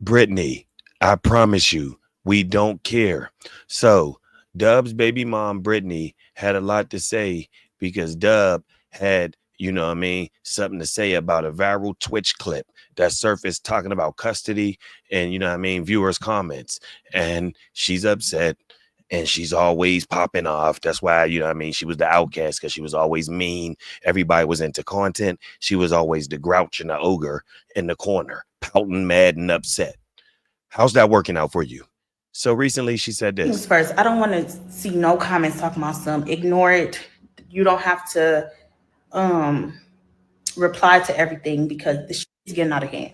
Brittany, I promise you, we don't care. So, Dub's baby mom, Brittany, had a lot to say because Dub had, something to say about a viral Twitch clip that surfaced talking about custody and, viewers' comments. And she's upset and she's always popping off. That's why, she was the outcast because she was always mean. Everybody was into content. She was always the grouch and the ogre in the corner, pouting, mad, and upset. How's that working out for you? So recently she said Things this. first, I don't want to see no comments talking about some. Ignore it. You don't have to um reply to everything because the shit is getting out of hand.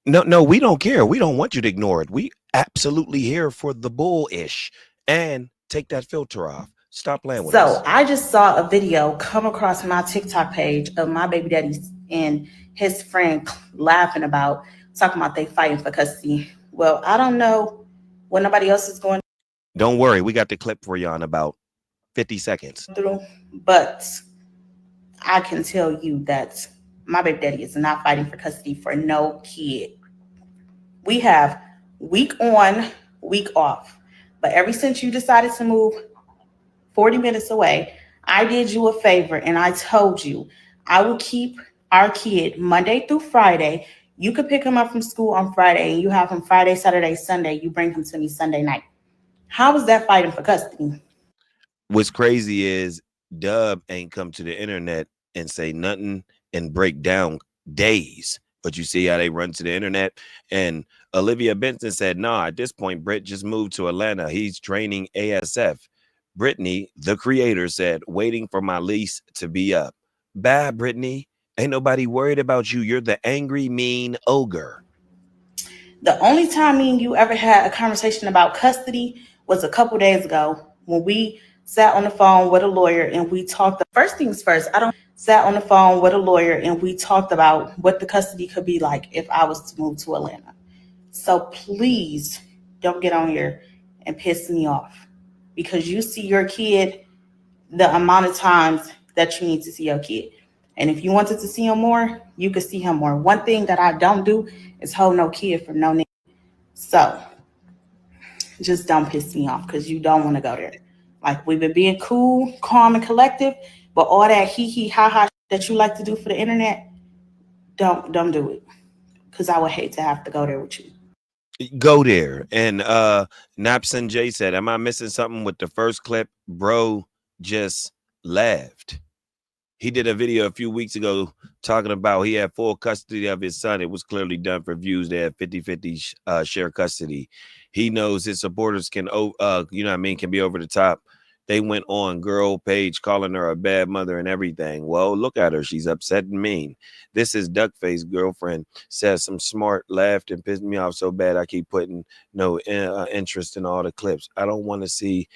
No, we don't care. We don't want you to ignore it. We absolutely here for the bullish. And take that filter off. Stop playing with So us. I just saw a video come across my TikTok page of my baby daddy and his friend laughing about talking about they fighting for custody. Well, I don't know what nobody else is going Don't worry, we got the clip for you in about 50 seconds. through, but I can tell you that my baby daddy is not fighting for custody for no kid. We have week on, week off. But ever since you decided to move 40 minutes away, I did you a favor and I told you I will keep our kid Monday through Friday. You could pick him up from school on Friday and you have him Friday, Saturday, Sunday. You bring him to me Sunday night. How is that fighting for custody? What's crazy is Dub ain't come to the internet and say nothing and break down days. But you see how they run to the internet. And Olivia Benson said, nah, at this point, Britt just moved to Atlanta. He's training ASF. Brittany, the creator, said, waiting for my lease to be up. Bye, Brittany. Ain't nobody worried about you. You're the angry, mean ogre. The only time me and you ever had a conversation about custody was a couple days ago when we sat on the phone with a lawyer and we talked. The first things first, I don't sat on the phone with a lawyer and we talked about what the custody could be like if I was to move to Atlanta. So please don't get on here and piss me off because you see your kid the amount of times that you need to see your kid. And if you wanted to see him more, you could see him more. One thing that I don't do is hold no kid from no nigga. So just don't piss me off because you don't want to go there. Like we've been being cool, calm, and collective, but all that hee hee ha ha that you like to do for the internet, don't do it because I would hate to have to go there with you. Go there. And Napson J said, am I missing something with the first clip? Bro just laughed. He did a video a few weeks ago talking about he had full custody of his son. It was clearly done for views. They had 50-50 share custody. He knows his supporters can, can be over the top. They went on girl page calling her a bad mother and everything. Well, look at her. She's upset and mean. This is Duckface girlfriend says some smart, laughed and pissed me off so bad I keep putting no interest in all the clips. I don't want to see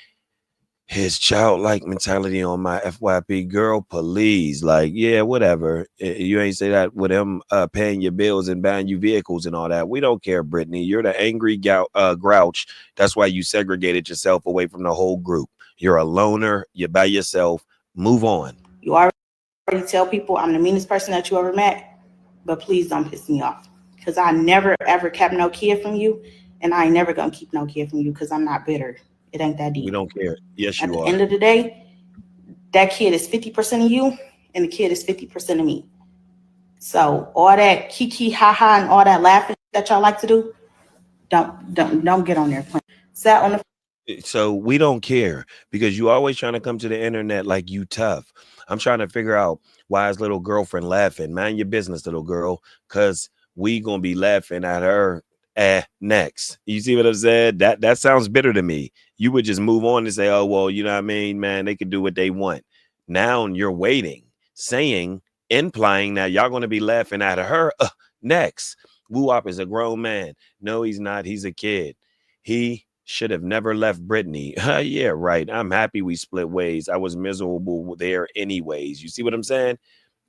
his childlike mentality on my FYP. Girl, please. Like, yeah, whatever. You ain't say that with him paying your bills and buying you vehicles and all that. We don't care, Brittany. You're the angry grouch. That's why you segregated yourself away from the whole group. You're a loner. You're by yourself. Move on. You already tell people I'm the meanest person that you ever met, but please don't piss me off because I never ever kept no kid from you, and I ain't never gonna keep no kid from you because I'm not bitter. It ain't that We deep. don't care. Yes, At you the are. end of the day, that kid is 50% of you, and the kid is 50% of me. So all that kiki ha ha and all that laughing that y'all like to do, don't get on there playing. Sat on the So we don't care because you always trying to come to the internet like you tough. I'm trying to figure out why his little girlfriend laughing. Mind your business, little girl, because we gonna be laughing at her next. You see what I'm saying? That sounds bitter to me. You would just move on and say, oh well, you know what I mean, man, they can do what they want. Now you're waiting, saying, implying that y'all gonna be laughing at her next. Woo Wop is a grown man. No, he's not. He's a kid. He should have never left Brittany. Yeah, right. I'm happy we split ways. I was miserable there anyways. You see what I'm saying?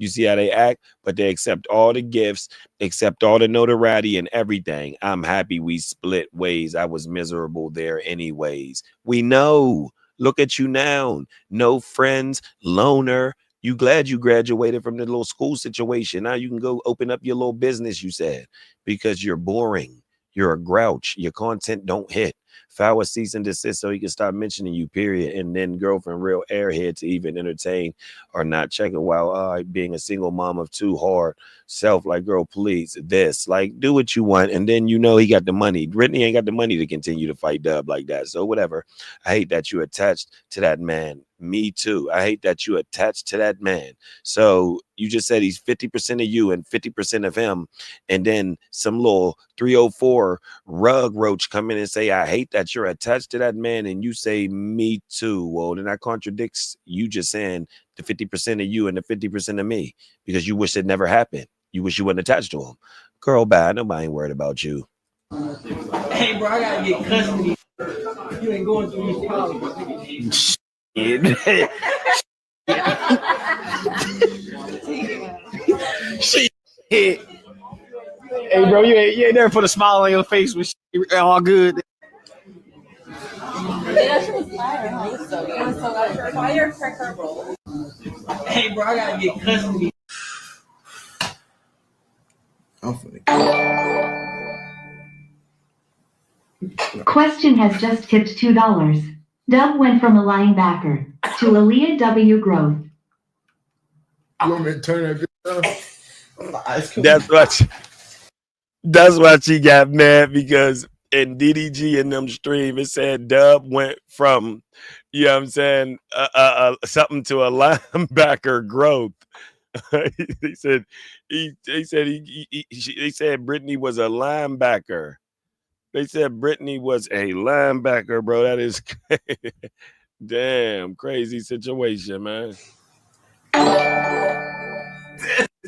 You see how they act, but they accept all the gifts, accept all the notoriety and everything. I'm happy we split ways. I was miserable there anyways. We know. Look at you now. No friends, loner, You glad you graduated from the little school situation. Now you can go open up your little business, you said, because you're boring. You're a grouch. Your content don't hit. File a cease and desist so he can stop mentioning you, period. And then girlfriend, real airhead to even entertain or not checking while being a single mom of two hard self. Like, girl, please, this. Like, do what you want. And then you know he got the money. Brittany ain't got the money to continue to fight Dub like that. So whatever. I hate that you attached to that man. Me too. I hate that you attached to that man. So you just said he's 50% of you and 50% of him. And then some little 304 rug roach come in and say, I hate that you're attached to that man. And you say, me too. Well, then that contradicts you just saying the 50% of you and the 50% of me because you wish it never happened. You wish you wasn't attached to him. Girl, bye. Nobody ain't worried about you. Hey, bro, I gotta get custody. You ain't going through these problems. Shit. Hey, bro, you ain't there for the smile on your face with all good. Hey, bro, I gotta get custody. I'm Question has just tipped $2. Dub went from a linebacker to Aaliyah W. Growth. You want me to turn that off? That's why she got mad because in DDG in them stream, it said Dub went from, you know what I'm saying, something to a linebacker growth. He said they said Brittany was a linebacker. They said Brittany was a linebacker, bro. That is damn crazy situation, man.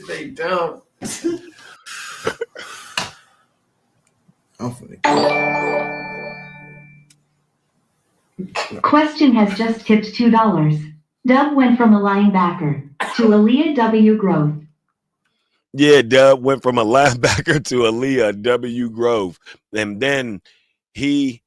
They dumb. I'm funny. Question has just tipped $2. Dub went from a linebacker to Aaliyah W. Growth. Yeah, Dub went from a linebacker to Aaliyah W. Grove. And then he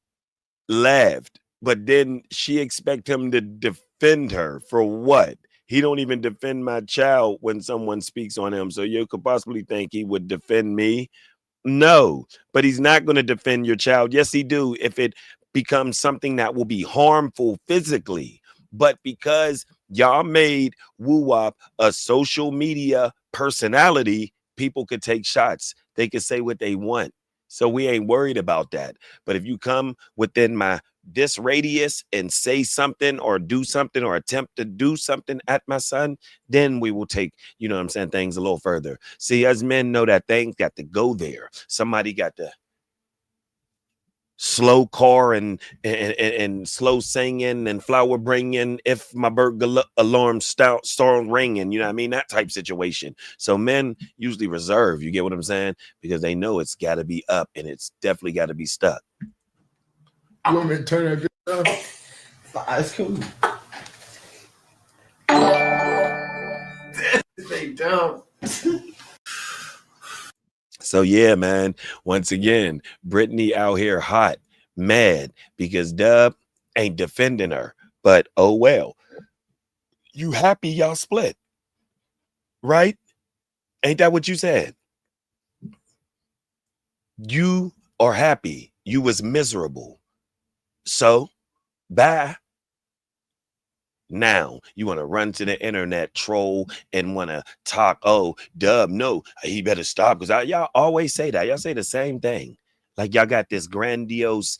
laughed. But then she expect him to defend her for what? He don't even defend my child when someone speaks on him. So you could possibly think he would defend me. No, but he's not going to defend your child. Yes, he do if it becomes something that will be harmful physically. But because y'all made Woo Wop a social media personality, people could take shots. They could say what they want. So we ain't worried about that. But if you come within my this radius and say something or do something or attempt to do something at my son, then we will take, you know what I'm saying, things a little further. See, as men know that things got to go there. Somebody got to slow car and slow singing and flower bringing if my alarm start ringing, you know what I mean, that type situation. So men usually reserve, you get what I'm saying, because they know it's got to be up and it's definitely got to be stuck. You want me to turn that off? It's cool. They dumb. So yeah, man, once again, Brittany out here hot, mad because Dub ain't defending her. But oh well. You happy y'all split, right? Ain't that what you said? You are happy. You was miserable. So bye. Now you want to run to the internet, troll, and want to talk. Oh, Dub, no, he better stop because y'all always say that. Y'all say the same thing. Like y'all got this grandiose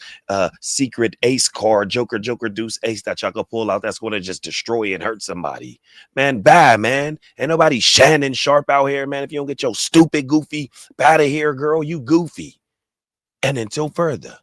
secret ace card, Joker, Deuce, ace that y'all can pull out that's going to just destroy and hurt somebody. Man, bye, man. Ain't nobody Shannon Sharp out here, man. If you don't get your stupid goofy out of here, girl, you goofy. And until further.